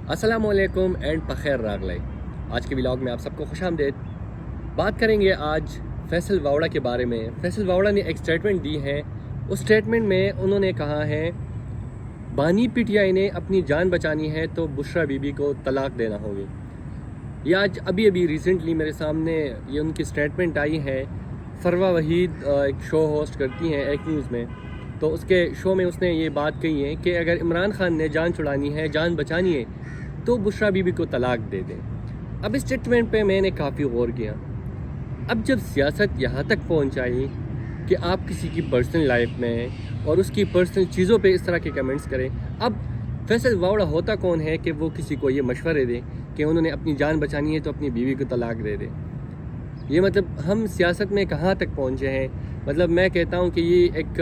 السلام علیکم اینڈ بخیر راغلے. آج کے ولاگ میں آپ سب کو خوش آمدید. بات کریں گے آج فیصل واوڑا کے بارے میں. فیصل واوڑا نے ایک سٹیٹمنٹ دی ہے. اس سٹیٹمنٹ میں انہوں نے کہا ہے بانی پی ٹی آئی نے اپنی جان بچانی ہے تو بشرا بی بی کو طلاق دینا ہوگی. یہ آج ابھی ریسنٹلی میرے سامنے یہ ان کی سٹیٹمنٹ آئی ہے. فروا وحید ایک شو ہوسٹ کرتی ہیں ایک نیوز میں, تو اس کے شو میں اس نے یہ بات کہی ہے کہ اگر عمران خان نے جان چھڑانی ہے, جان بچانی ہے, تو بشرا بی بی کو طلاق دے دیں. اب اس سٹیٹمنٹ پہ میں نے کافی غور کیا. اب جب سیاست یہاں تک پہنچائی کہ آپ کسی کی پرسنل لائف میں اور اس کی پرسنل چیزوں پہ اس طرح کے کمنٹس کریں, اب فیصل واوڑا ہوتا کون ہے کہ وہ کسی کو یہ مشورے دے کہ انہوں نے اپنی جان بچانی ہے تو اپنی بیوی کو طلاق دے دے. یہ مطلب ہم سیاست میں کہاں تک پہنچے ہیں. مطلب میں کہتا ہوں کہ یہ ایک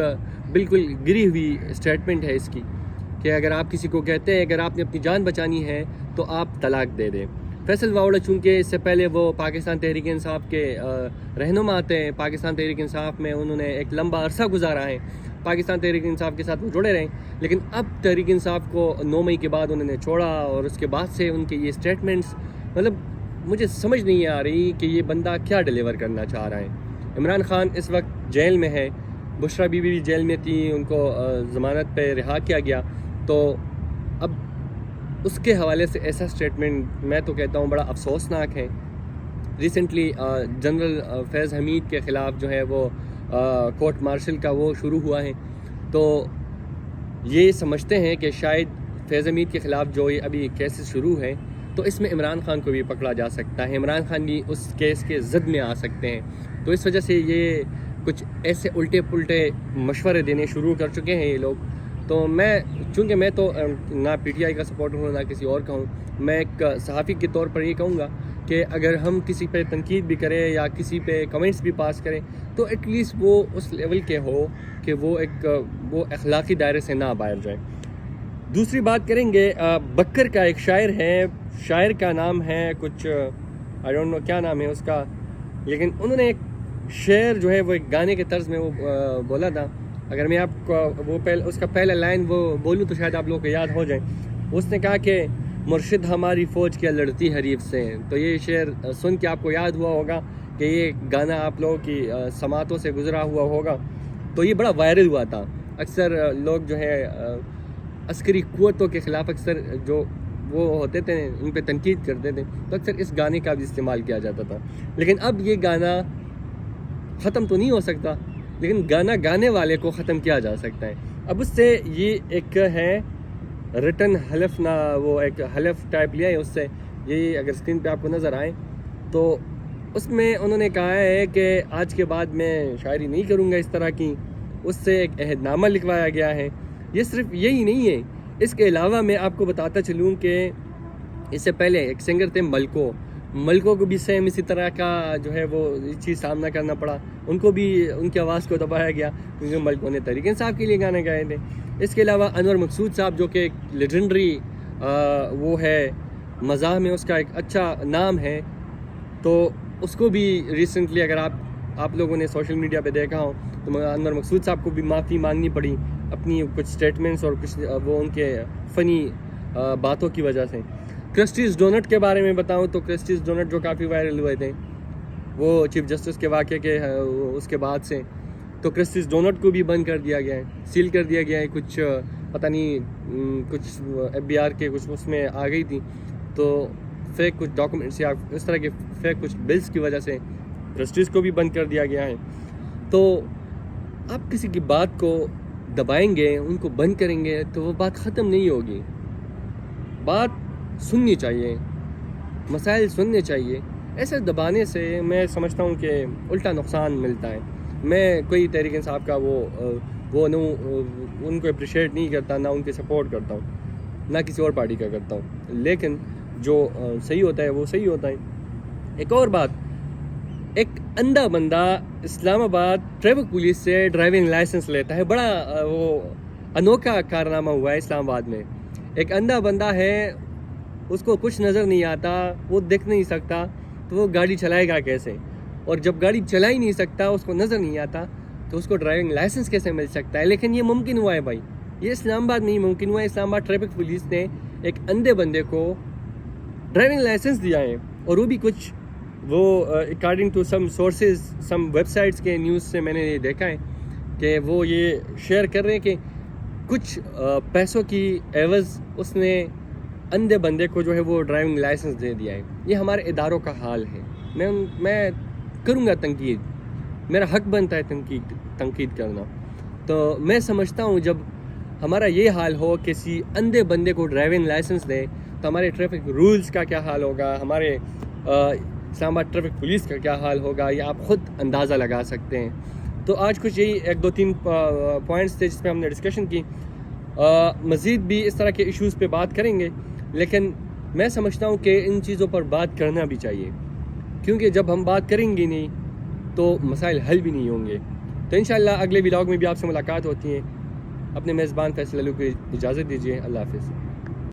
بالکل گری ہوئی سٹیٹمنٹ ہے اس کی, کہ اگر آپ کسی کو کہتے ہیں اگر آپ نے اپنی جان بچانی ہے تو آپ طلاق دے دیں. فیصل واوڑا چونکہ اس سے پہلے وہ پاکستان تحریک انصاف کے رہنما آتے ہیں, پاکستان تحریک انصاف میں انہوں نے ایک لمبا عرصہ گزارا ہے, پاکستان تحریک انصاف کے ساتھ وہ جڑے رہے, لیکن اب تحریک انصاف کو 9 مئی کے بعد انہوں نے چھوڑا, اور اس کے بعد سے ان کے یہ سٹیٹمنٹس مطلب مجھے سمجھ نہیں آ رہی کہ یہ بندہ کیا ڈیلیور کرنا چاہ رہا ہے. عمران خان اس وقت جیل میں ہے, بشرا بی بی بھی جیل میں تھی, ان کو ضمانت پہ رہا کیا گیا. تو اب اس کے حوالے سے ایسا سٹیٹمنٹ میں تو کہتا ہوں بڑا افسوسناک ہے. ریسنٹلی جنرل فیض حمید کے خلاف جو ہے وہ کورٹ مارشل کا وہ شروع ہوا ہے, تو یہ سمجھتے ہیں کہ شاید فیض حمید کے خلاف جو یہ ابھی کیسز شروع ہے تو اس میں عمران خان کو بھی پکڑا جا سکتا ہے, عمران خان بھی اس کیس کے زد میں آ سکتے ہیں. تو اس وجہ سے یہ کچھ ایسے الٹے پلٹے مشورے دینے شروع کر چکے ہیں یہ لوگ. تو چونکہ میں تو نہ پی ٹی آئی کا سپورٹر ہوں نہ کسی اور کا ہوں, میں ایک صحافی کے طور پر یہ کہوں گا کہ اگر ہم کسی پہ تنقید بھی کریں یا کسی پہ کمنٹس بھی پاس کریں تو ایٹ لیسٹ وہ اس لیول کے ہو کہ وہ اخلاقی دائرے سے نہ باہر جائیں. دوسری بات کریں گے, بکر کا ایک شاعر ہے, شاعر کا نام ہے کچھ آئی ڈونٹ نو کیا نام ہے اس کا, لیکن انہوں نے ایک شعر جو ہے وہ ایک گانے کے طرز میں وہ بولا تھا. اگر میں آپ کو اس کا پہلا لائن وہ بولوں تو شاید آپ لوگوں کو یاد ہو جائیں. اس نے کہا کہ مرشد ہماری فوج کیا لڑتی حریف سے. تو یہ شعر سن کے آپ کو یاد ہوا ہوگا کہ یہ گانا آپ لوگوں کی سماعتوں سے گزرا ہوا ہوگا. تو یہ بڑا وائرل ہوا تھا. اکثر لوگ جو ہے عسکری قوتوں کے خلاف اکثر جو وہ ہوتے تھے ان پہ تنقید کرتے تھے, تو اکثر اس گانے کا بھی استعمال کیا جاتا تھا. لیکن اب یہ گانا ختم تو نہیں ہو سکتا, لیکن گانا گانے والے کو ختم کیا جا سکتا ہے. اب اس سے یہ ایک ہے ریٹن حلف, نہ وہ ایک حلف ٹائپ لیا ہے اس سے. یہی اگر اسکرین پہ آپ کو نظر آئے تو اس میں انہوں نے کہا ہے کہ آج کے بعد میں شاعری نہیں کروں گا اس طرح کی. اس سے ایک عہد نامہ لکھوایا گیا ہے. یہ صرف یہی نہیں ہے, اس کے علاوہ میں آپ کو بتاتا چلوں کہ اس سے پہلے ایک سنگر تھے ملکوں کو بھی سیم اسی طرح کا جو ہے وہ چیز سامنا کرنا پڑا. ان کو بھی ان کی آواز کو دبایا گیا کیونکہ ملکوں نے تحریک انصاف کے لیے گانے گائے تھے. اس کے علاوہ انور مقصود صاحب جو کہ ایک لیجنڈری وہ ہے, مزاح میں اس کا ایک اچھا نام ہے, تو اس کو بھی ریسنٹلی اگر آپ لوگوں نے سوشل میڈیا پہ دیکھا ہو تو انور مقصود صاحب کو بھی معافی مانگنی پڑی اپنی کچھ سٹیٹمنٹس اور کچھ وہ ان کے فنی باتوں کی وجہ سے. کرسٹیز ڈونٹ کے بارے میں بتاؤں تو کرسٹیز ڈونٹ جو کافی وائرل ہوئے تھے وہ چیف جسٹس کے واقعے کے اس کے بعد سے, تو کرسٹیز ڈونٹ کو بھی بند کر دیا گیا ہے, سیل کر دیا گیا ہے. کچھ پتہ نہیں کچھ ایف بی آر کے کچھ اس میں آ گئی تھی, تو فیک کچھ ڈاکومنٹس یا اس طرح کے فیک کچھ بلز کی وجہ سے کرسٹیز کو بھی بند کر دیا گیا ہے. تو آپ کسی کی بات کو دبائیں گے, ان کو بند کریں گے تو وہ بات ختم نہیں ہوگی. بات سننی چاہیے, مسائل سننے چاہیے. ایسے دبانے سے میں سمجھتا ہوں کہ الٹا نقصان ملتا ہے. میں کوئی تحریک انصاف کا وہ ان کو اپریشیٹ نہیں کرتا, نہ ان کے سپورٹ کرتا ہوں, نہ کسی اور پارٹی کا کرتا ہوں, لیکن جو صحیح ہوتا ہے وہ صحیح ہوتا ہے. ایک اور بات, ایک اندھا بندہ اسلام آباد ٹریفک پولیس سے ڈرائیونگ لائسنس لیتا ہے. بڑا وہ انوکھا کارنامہ ہوا ہے اسلام آباد میں. ایک اندھا بندہ ہے, اس کو کچھ نظر نہیں آتا, وہ دیکھ نہیں سکتا, تو وہ گاڑی چلائے گا کیسے؟ اور جب گاڑی چلا ہی نہیں سکتا, اس کو نظر نہیں آتا, تو اس کو ڈرائیونگ لائسنس کیسے مل سکتا ہے؟ لیکن یہ ممکن ہوا ہے بھائی, یہ اسلام آباد میں ہی ممکن ہوا ہے. اسلام آباد ٹریفک پولیس نے ایک اندھے بندے کو ڈرائیونگ لائسنس دیا ہے، اور وہ بھی کچھ وہ according to some sources, some web sites کے نیوز سے میں نے یہ دیکھا ہے کہ وہ یہ شیئر کر رہے ہیں کہ کچھ پیسوں کی عوض اس نے اندھے بندے کو جو ہے وہ ڈرائیونگ لائسنس دے دیا ہے۔ یہ ہمارے اداروں کا حال ہے۔ میں کروں گا تنقید، میرا حق بنتا ہے تنقید کرنا۔ تو میں سمجھتا ہوں جب ہمارا یہ حال ہو کسی اندھے بندے کو ڈرائیونگ لائسنس دے تو ہمارے ٹریفک رولز کا کیا حال ہوگا، ہمارے اسلام آباد ٹریفک پولیس کا کیا حال ہوگا، یہ آپ خود اندازہ لگا سکتے ہیں۔ تو آج کچھ یہی 1-2-3 پوائنٹس تھے جس پہ ہم نے ڈسکشن کی۔ مزید بھی اس طرح کے ایشوز پہ بات کریں گے، لیکن میں سمجھتا ہوں کہ ان چیزوں پر بات کرنا بھی چاہیے، کیونکہ جب ہم بات کریں گے نہیں تو مسائل حل بھی نہیں ہوں گے۔ تو انشاءاللہ اگلے ولاگ میں بھی آپ سے ملاقات ہوتی ہے۔ اپنے میزبان فیصل علی کو اجازت دیجیے۔ اللہ حافظ۔